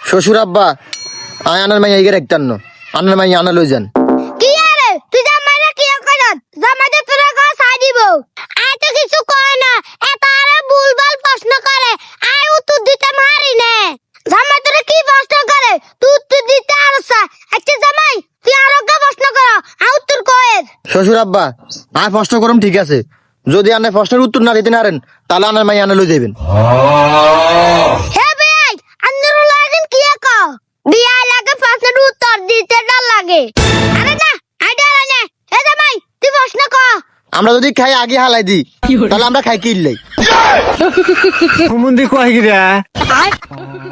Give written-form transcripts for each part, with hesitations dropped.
শ্বশুর আব্বা আয় আনার মাই আইগে রাখতাম না, আনার মাই আনা লই যান। কি আরে তুই জামাইরা কি করত? জামাইতে তোরা কো ছাই দিব। আয় তো কিছু কয় না, এটারে ভুলভাল প্রশ্ন করে, আয় উত্তর দিতে মারি নে। জামাই তোরা কি প্রশ্ন করে তুই উত্তর দিতে আরসা। আচ্ছা জামাই তুই আরো কা প্রশ্ন কর, আয় উত্তর কয়ের। শ্বশুর আব্বা আয় প্রশ্ন করুম ঠিক আছে, যদি আনে প্রশ্নের উত্তর না দিতে পারেন তাহলে আনার মাই আনা লই যাবেন। হে ভাই আন্দরুল আদিন কি কো? বিয়া লাগে প্রশ্নের উত্তর দিতে ডর লাগে। আরে না আইডা না। হে জামাই তুই প্রশ্ন কর। আমরা যদি খাই আগে হালাই দি তাহলে আমরা খাই কি ইল্লাই হুমুন্দি কয় গিরা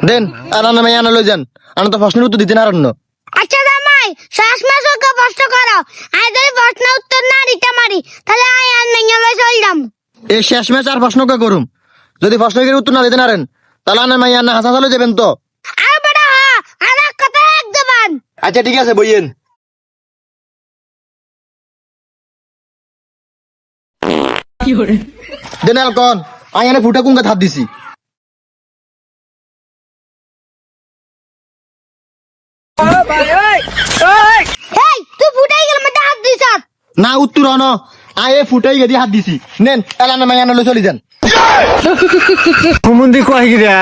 দেন আর আনার মাই আনা লই যান, আনা তো প্রশ্নের উত্তর দিতে পারেন না। আচ্ছা জামাই শেষ মাসে কে প্রশ্ন করো, আই যদি প্রশ্ন উত্তর না দিতে পারি তাহলে আই আর মেঙ্গলে চল যাম। এই শেষ ম্যাচ আর প্রশ্ন কে করুম, যদি প্রশ্নের উত্তর না দিতে পারেন তাহলে আনার মাই আনা হাসা চলে যাবেন তো। আর বড় হা আর এক কথা এক জবান। আচ্ছা ঠিক আছে বইয়েন। দেন আলকন আই এনে ফুটা কুঙ্গা হাত দিছি। এই তুই ফুটাই গেল মধ্যে হাত দিছ। না উত্তর হন আয় ফুটাই গেদি হাত দিছি, নেন এলানা মাই আনা লই চলে যান। হুমুন্দি কয় গিরা